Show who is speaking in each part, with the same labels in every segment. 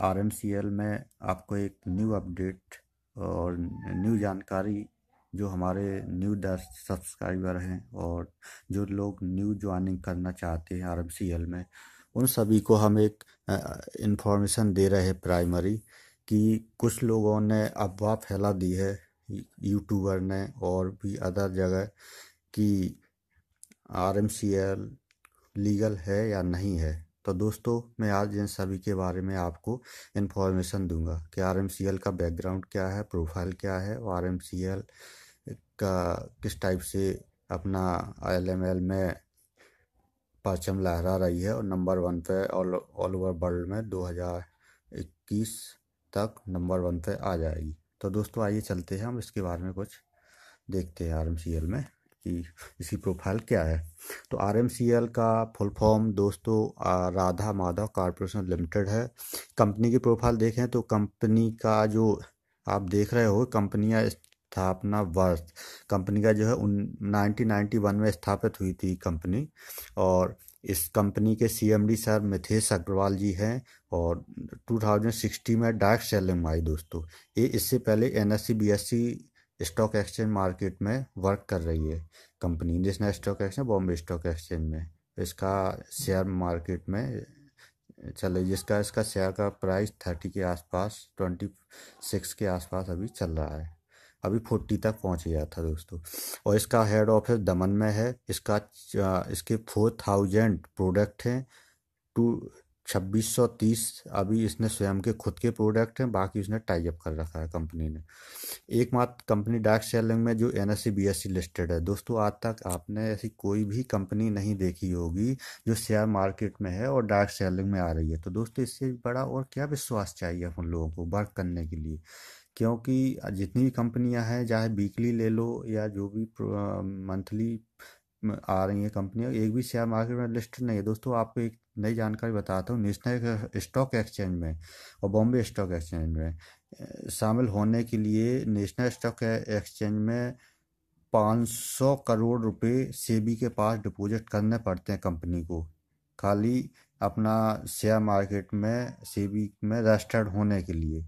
Speaker 1: आरएमसीएल में आपको एक न्यू अपडेट और न्यू जानकारी जो हमारे न्यू सब्सक्राइबर हैं और जो लोग न्यू ज्वाइनिंग करना चाहते हैं आरएमसीएल में, उन सभी को हम एक इंफॉर्मेशन दे रहे हैं प्राइमरी कि कुछ लोगों ने अफवाह फैला दी है यूट्यूबर ने और भी अदर जगह कि आरएमसीएल लीगल है या नहीं है। तो दोस्तों, मैं आज इन सभी के बारे में आपको इन्फॉर्मेशन दूंगा कि आरएमसीएल का बैकग्राउंड क्या है, प्रोफाइल क्या है और आरएमसीएल का किस टाइप से अपना आईएलएमएल में परचम लहरा रही है और नंबर 1 पे ऑल ओवर वर्ल्ड में 2021 तक नंबर 1 पे आ जाएगी। तो दोस्तों, आइए चलते हैं, हम इसके बारे में कुछ देखते हैं आरएमसीएल में कि इसकी प्रोफाइल क्या है। तो आरएमसीएल का फुल फॉर्म दोस्तों राधा माधव कॉर्पोरेशन लिमिटेड है। कंपनी की प्रोफाइल देखें तो कंपनी का जो आप देख रहे हो, कंपनियां स्थापना वर्ष कंपनी का जो है 1991 में स्थापित हुई थी कंपनी। और इस कंपनी के सीएमडी सर मिथेश अग्रवाल जी हैं और 2060 में डायरेक्ट सेलिंग में आई दोस्तों। ये इससे पहले NSC BSc stock exchange market में वर्क कर रही है company, national stock exchange, Bombay stock exchange में इसका शेयर मार्केट में चले, जिसका इसका शेयर का प्राइस 30 के आसपास, 26 के आसपास अभी चल रहा है। अभी 40 तक पहुंच गया था दोस्तों। और इसका हेड ऑफिस दमन में है। इसके 4000 प्रोडक्ट हैं। 2630 अभी इसने स्वयं के खुद के प्रोडक्ट हैं, बाकी उसने टाई अप कर रखा है कंपनी ने। एकमात्र कंपनी डार्क सेलिंग में जो एनएससी बीएससी लिस्टेड है दोस्तों। आज तक आपने ऐसी कोई भी कंपनी नहीं देखी होगी जो शेयर मार्केट में है और डार्क सेलिंग में आ रही है। तो दोस्तों, इससे बड़ा और क्या विश्वास चाहिए अपन लोगों को वर्क करने के लिए, क्योंकि जितनी भी कंपनियां हैं, चाहे वीकली ले लो या जो भी मंथली आ रही हैं कंपनियां, एक भी शेयर मार्केट में लिस्टेड नहीं है दोस्तों। आपको एक नई जानकारी बताता हूँ, नेशनल स्टॉक एक्सचेंज में और बॉम्बे स्टॉक एक्सचेंज में शामिल होने के लिए नेशनल स्टॉक एक्सचेंज में 500 करोड़ रुपए सेबी के पास डिपॉजिट करने पड़ते हैं कंपनी को, खाली अपना शेयर मार्केट में सेबी में रजिस्टर्ड होने के लिए।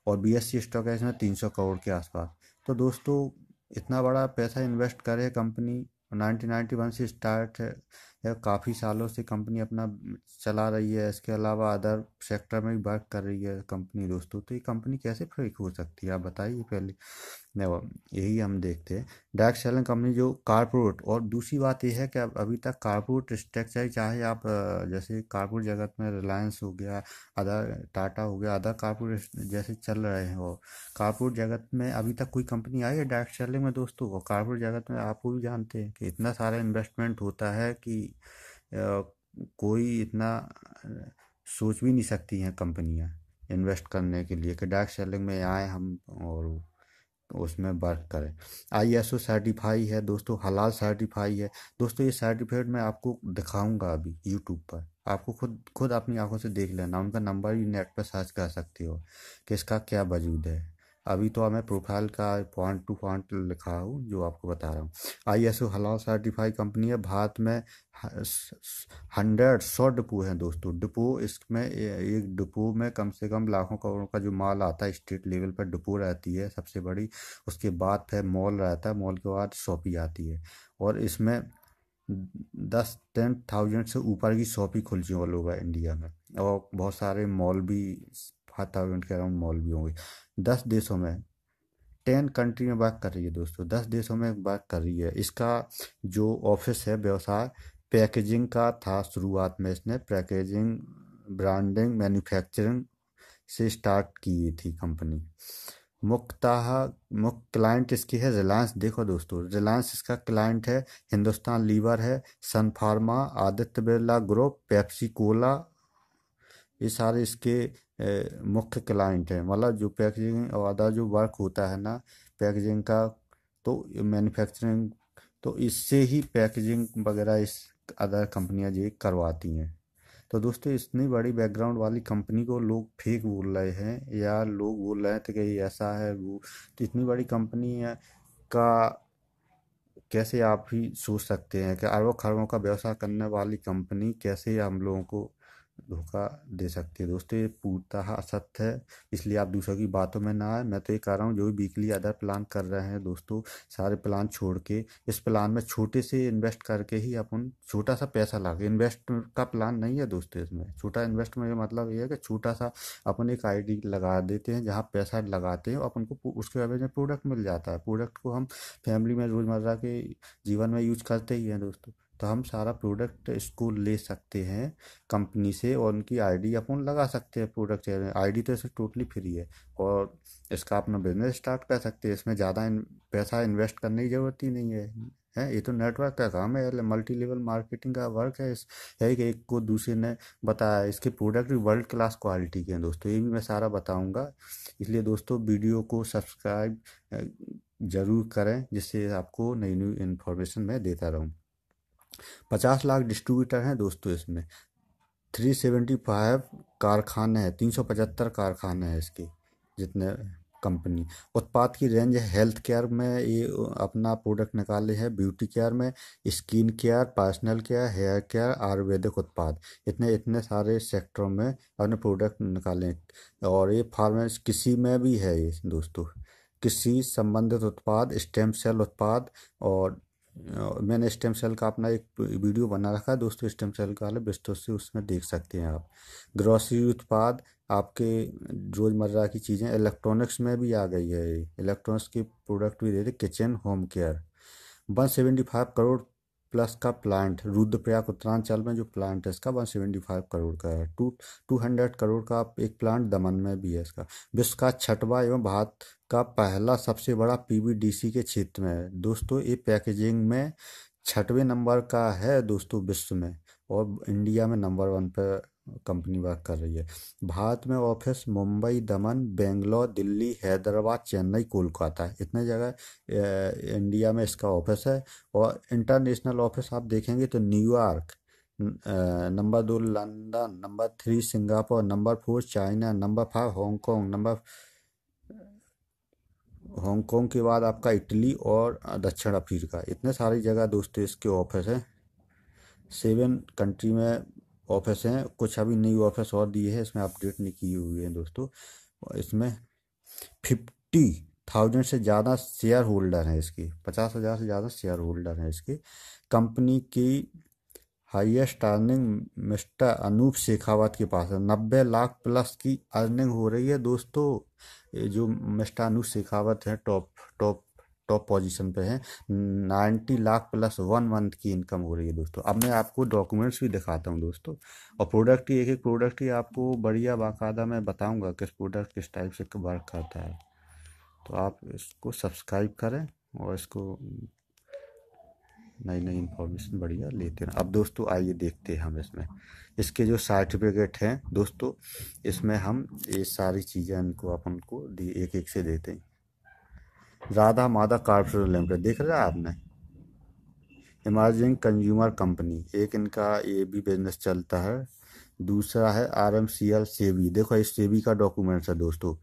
Speaker 1: और बीएससी स्टॉक एक्सचेंज में 300 करोड़ के आसपास। तो दोस्तों, इतना बड़ा पैसा इन्वेस्ट करे कंपनी, 1991 से स्टार्ट है, काफ़ी सालों से कंपनी अपना चला रही है। इसके अलावा अदर सेक्टर में भी वर्क कर रही है कंपनी दोस्तों। तो ये कंपनी कैसे फेक हो सकती है, आप बताइए पहले। यही हम देखते हैं डायरेक्ट सेलिंग कंपनी जो कारपोरेट। और दूसरी बात यह है कि अब अभी तक कारपोरेट स्ट्रक्चर, चाहे आप जैसे कारपोरेट जगत में रिलायंस हो गया, अदर टाटा हो गया, अदर कारपोरेट जैसे चल रहे हैं, वो कारपोरेट जगत में अभी तक कोई कंपनी आई है डायरेक्ट सेलिंग में दोस्तों। वो कारपोरेट जगत में आप भी जानते हैं कि इतना सारा इन्वेस्टमेंट होता है कि कोई इतना सोच भी नहीं सकती हैं कंपनियां इन्वेस्ट करने के लिए कि डायरेक्ट सेलिंग में आए हम और उसमें वर्क करें। आईएसओ सर्टिफाई है दोस्तों, हलाल सर्टिफाई है दोस्तों। ये सर्टिफिकेट मैं आपको दिखाऊंगा अभी यूट्यूब पर, आपको खुद खुद अपनी आंखों से देख लेना। उनका नंबर भी नेट पर सर्च कर सकते हो कि इसका क्या वजूद है। अभी तो मैं प्रोफाइल का पॉइंट टू पॉइंट लिखा हूँ जो आपको बता रहा हूँ। आईएसओ हलाल सर्टिफाई कंपनी है। भारत में 100 डिपो हैं दोस्तों। डिपो इसमें एक डिपो में कम से कम लाखों करोड़ों का जो माल आता है, स्टेट लेवल पर डिपो रहती है सबसे बड़ी। उसके बाद फिर मॉल रहता है, मॉल के बाद शॉपी आती है। और इसमें 10,000 से ऊपर की शॉपी खुल चुकी है ऑल ओवर इंडिया में। और बहुत सारे मॉल भी, 5,000 के अराउंड मॉल भी होंगे। 10 देशों में, 10 कंट्री में वर्क कर रही है दोस्तों, 10 देशों में वर्क कर रही है। इसका जो ऑफिस है, व्यवसाय पैकेजिंग का था शुरुआत में। इसने पैकेजिंग, ब्रांडिंग, मैन्युफैक्चरिंग से स्टार्ट की थी कंपनी। मुख्यतः मुख्य क्लाइंट इसकी है रिलायंस। देखो दोस्तों, रिलायंस इसका क्लाइंट है। हिंदुस्तान लीवर है, Sun Pharma, Aditya Birla group, Pepsi Cola, ये सारे इसके मुख्य क्लाइंट हैं। मतलब जो पैकेजिंग और अदर जो वर्क होता है ना पैकेजिंग का, तो मैन्युफैक्चरिंग, तो इससे ही पैकेजिंग वगैरह इस अदर कंपनियां ये करवाती हैं। तो दोस्तों, इतनी बड़ी बैकग्राउंड वाली कंपनी को लोग फेक बोल रहे हैं या लोग बोल रहे हैं तो कि ये ऐसा है वो। तो इतनी बड़ी कंपनी है का कैसे आप ही सोच सकते हैं कि अरबों खरबों का व्यवसाय करने वाली कंपनी कैसे हम लोगों को धोखा दे सकती है। दोस्तों ये पूर्णतः असत्य है, इसलिए आप दूसरों की बातों में ना आए। मैं तो ये कह रहा हूँ जो भी वीकली अदर प्लान कर रहे हैं दोस्तों, सारे प्लान छोड़ के इस प्लान में छोटे से इन्वेस्ट करके ही अपन छोटा सा पैसा ला के, इन्वेस्ट का प्लान नहीं है दोस्तों। इसमें छोटा इन्वेस्ट में मतलब ये है कि छोटा सा अपन एक आईडी लगा देते हैं, जहाँ पैसा लगाते हैं अपन को उसके एवज में प्रोडक्ट मिल जाता है। प्रोडक्ट को हम फैमिली में रोज़मर्रा के जीवन में यूज करते ही हैं दोस्तों। तो हम सारा प्रोडक्ट इसको ले सकते हैं कंपनी से, और उनकी आईडी अपन लगा सकते हैं प्रोडक्ट। आईडी तो इसे टोटली फ्री है, और इसका अपना बिजनेस स्टार्ट कर सकते हैं। इसमें ज़्यादा पैसा इन्वेस्ट करने की ज़रूरत ही नहीं है। ये तो नेटवर्क का काम है, मल्टी लेवल मार्केटिंग का वर्क है। इस है कि एक को दूसरे ने बताया, इसके प्रोडक्ट भी वर्ल्ड क्लास क्वालिटी के हैं दोस्तों, ये भी मैं सारा बताऊंगा। इसलिए दोस्तों वीडियो को सब्सक्राइब जरूर करें, जिससे आपको नई नई इन्फॉर्मेशन मैं देता रहूं। 50 लाख डिस्ट्रीब्यूटर हैं दोस्तों इसमें, 375 कारखाने हैं, 375 कारखाने हैं इसके जितने कंपनी। उत्पाद की रेंज है हेल्थ केयर में, ये अपना प्रोडक्ट निकाले हैं, ब्यूटी केयर में, skin care, personal care, hair care, आयुर्वेदिक उत्पाद, इतने इतने सारे सेक्टरों में अपने प्रोडक्ट निकाले। और ये फार्मेसी कृषि में भी है ये दोस्तों, कृषि संबंधित उत्पाद, स्टेम सेल उत्पाद। और मैंने स्टेम सेल का अपना एक वीडियो बना रखा है दोस्तों, स्टेम सेल का वाले विस्तृत से उसमें देख सकते हैं आप। ग्रोसरी उत्पाद, आपके रोज़मर्रा की चीज़ें, इलेक्ट्रॉनिक्स में भी आ गई है, इलेक्ट्रॉनिक्स के प्रोडक्ट भी दे रहे, kitchen home care. 175 crore plus का प्लांट, रुद्रप्रयाग उत्तरांचल में जो प्लांट है इसका 175 करोड़ का है। 200 करोड़ का एक प्लांट दमन में भी है इसका। विश्व का छठवां एवं भारत का पहला सबसे बड़ा पीवीडीसी के क्षेत्र में है दोस्तों। ये पैकेजिंग में 6वें नंबर का है दोस्तों विश्व में, और इंडिया में नंबर 1 पर कंपनी वर्क कर रही है। भारत में ऑफिस मुंबई, दमन, बेंगलोर, दिल्ली, हैदराबाद, चेन्नई, कोलकाता, इतने जगह इंडिया में इसका ऑफिस है। और इंटरनेशनल ऑफिस आप देखेंगे तो New York, number 2 London, number 3 Singapore, number 4 China, number 5 Hong Kong, number Hong Kong के बाद आपका इटली और दक्षिण अफ्रीका, इतने सारी जगह दोस्तों इसके ऑफिस हैं। 7 कंट्री में ऑफिस हैं, कुछ अभी न्यू ऑफिस और दिए हैं, इसमें अपडेट नहीं किए हुए हैं दोस्तों। और इसमें 50,000 से ज़्यादा शेयर होल्डर हैं इसके, 50,000 से ज़्यादा शेयर होल्डर हैं इसके। कंपनी की highest earning mister Anoop Shekhawat के पास है, 90 लाख प्लस की अर्निंग हो रही है दोस्तों। ये जो मिस्टर अनूप शेखावत है टॉप टॉप टॉप पोजीशन पे है, 90 लाख प्लस 1 मंथ की इनकम हो रही है दोस्तों। अब मैं आपको डॉक्यूमेंट्स भी दिखाता हूँ दोस्तों, और प्रोडक्ट की एक एक प्रोडक्ट ही आपको बढ़िया बाकायदा मैं बताऊंगा किस प्रोडक्ट किस टाइप से वर्क करता है। तो आप इसको सब्सक्राइब करें और इसको नई नई इन्फॉर्मेशन बढ़िया लेते हैं। अब दोस्तों आइए देखते हैं हम इसमें इसके जो सर्टिफिकेट हैं दोस्तों, इसमें हम ये सारी चीज़ें इनको अपन को एक एक से देते हैं। राधा माधव कॉर्पोरेशन लिमिटेड देख रहे हैं आपने, इमर्जिंग कंज्यूमर कंपनी, एक इनका ये भी बिजनेस चलता है। दूसरा है RMCL सेबी, देखो ये सेबी का डॉक्यूमेंट्स है दोस्तों,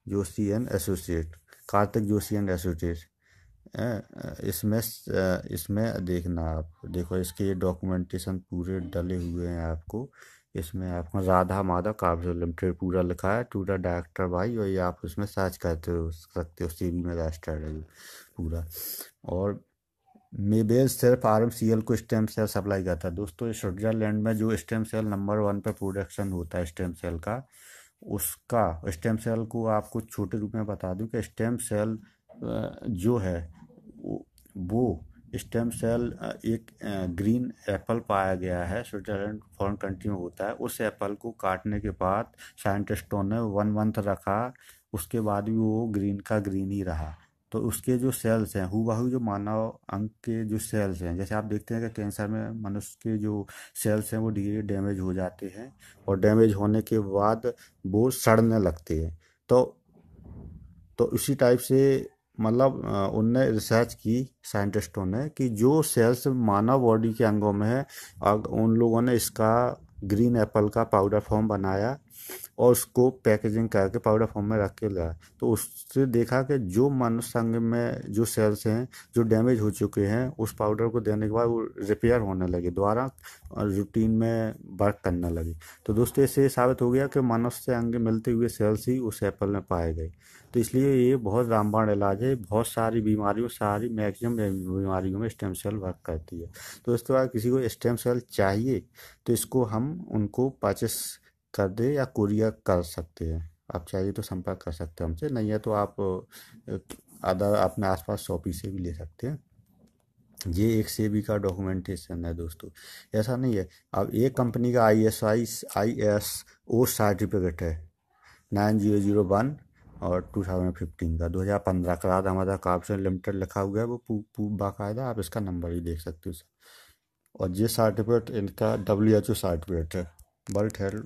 Speaker 1: Joshi and associate, Kartik Joshi and associate. इसमें इसमें देखना आप, देखो इसके ये डॉक्यूमेंटेशन पूरे डले हुए हैं आपको। इसमें आपको राधा माधव कॉर्पोरेशन लिमिटेड पूरा लिखा है, टूटा डायरेक्टर भाई, और ये आप उसमें सर्च करते हो सकते हो, सीबी में रजिस्टर्ड है पूरा। और मेबेल सिर्फ RMCL को स्टेम सेल सप्लाई करता है दोस्तों। स्विट्जरलैंड में जो स्टेम सेल नंबर 1 पे प्रोडक्शन होता है स्टेम सेल का, उसका स्टेम सेल को आपको छोटे रूप में बता दूं कि स्टेम सेल जो है वो स्टेम सेल एक ग्रीन एप्पल पाया गया है, स्विट्जरलैंड फॉरेन कंट्री में होता है। उस एप्पल को काटने के बाद साइंटिस्टों ने 1 मंथ रखा, उसके बाद भी वो ग्रीन का ग्रीन ही रहा। तो उसके जो सेल्स हैं हूबहू जो मानव अंग के जो सेल्स हैं, जैसे आप देखते हैं कि कैंसर में मनुष्य के जो सेल्स हैं वो धीरे डैमेज हो जाते हैं, और डैमेज होने के बाद वो सड़ने लगते हैं। तो इसी टाइप से मतलब उनने रिसर्च की साइंटिस्टों ने कि जो सेल्स मानव बॉडी के अंगों में है, उन लोगों ने इसका ग्रीन एप्पल का पाउडर फॉर्म बनाया, और उसको पैकेजिंग करके पाउडर फॉर्म में रख के लाया। तो उससे देखा कि जो मनुष्य अंग में जो सेल्स हैं जो डैमेज हो चुके हैं, उस पाउडर को देने के बाद वो रिपेयर होने लगे, दोबारा रूटीन में वर्क करने लगे। तो दोस्तों इससे ये साबित हो गया कि मनुष्य अंग में मिलते हुए सेल्स ही उस एप्पल में पाए गए। तो इसलिए ये बहुत रामबाण इलाज है, बहुत सारी बीमारियों, सारी मैक्सिमम बीमारियों में स्टेम सेल वर्क करती है। तो दोस्तों अगर किसी को स्टेम सेल चाहिए तो इसको हम उनको परचेस कर दे या कुरियर कर सकते हैं। आप चाहिए तो संपर्क कर सकते हैं हमसे, नहीं है तो आप अदर अपने आसपास शॉपी से भी ले सकते हैं। ये एक सेबी का डॉक्यूमेंटेशन है दोस्तों, ऐसा नहीं है। अब एक कंपनी का ISO सर्टिफिकेट है 9001 और 2015 का, 2015 का राधा माधव कॉर्पोरेशन लिमिटेड लिखा हुआ है, वो बाकायदा आप इसका नंबर ही देख सकते हो। और ये सर्टिफिकेट इनका WHO सर्टिफिकेट है, वर्ल्ड हेल्थ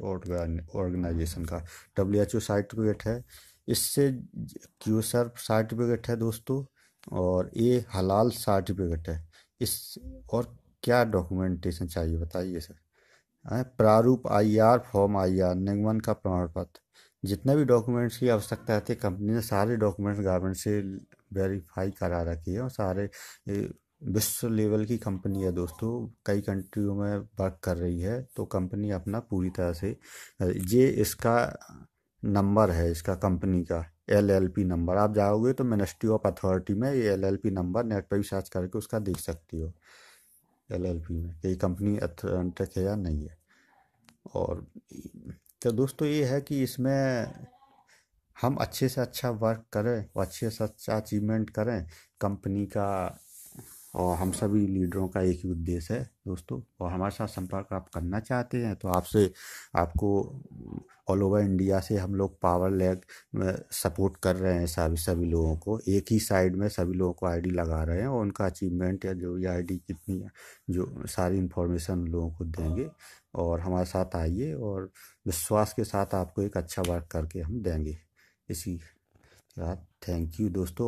Speaker 1: ऑर्गेनाइजेशन का WHO सर्टिफिकेट है। इससे क्यूसर सर्टिफिकेट है दोस्तों, और ये हलाल सर्टिफिकेट है। इस और क्या डॉक्यूमेंटेशन चाहिए बताइए सर? प्रारूप IR फॉर्म IR निगमन का प्रमाण पत्र, जितने भी डॉक्यूमेंट्स की आवश्यकता रहती है कंपनी ने सारे डॉक्यूमेंट्स गवर्नमेंट से वेरीफाई करा रखी है। और सारे विश्व लेवल की कंपनी है दोस्तों, कई कंट्रियों में वर्क कर रही है। तो कंपनी अपना पूरी तरह से ये इसका नंबर है, इसका कंपनी का LLP नंबर। आप जाओगे तो मिनिस्ट्री ऑफ अथॉरिटी में ये LLP नंबर नेट पर भी सर्च करके उसका देख सकती हो, LLP में कि कंपनी अथेंटिक है या नहीं है। और तो दोस्तों ये है कि इसमें हम अच्छे से अच्छा वर्क करें और अच्छे से अच्छा अचीवमेंट करें कंपनी का। और हम सभी लीडरों का एक ही उद्देश्य है दोस्तों। और हमारे साथ संपर्क आप करना चाहते हैं तो आपसे आपको ऑल ओवर इंडिया से हम लोग पावर लैग सपोर्ट कर रहे हैं सभी लोगों को, एक ही साइड में सभी लोगों को ID लगा रहे हैं और उनका अचीवमेंट या जो ये ID कितनी है, जो सारी इन्फॉर्मेशन लोगों को देंगे। और हमारे साथ आइए और विश्वास के साथ आपको एक अच्छा वर्क करके हम देंगे। इसी के साथ थैंक यू दोस्तों।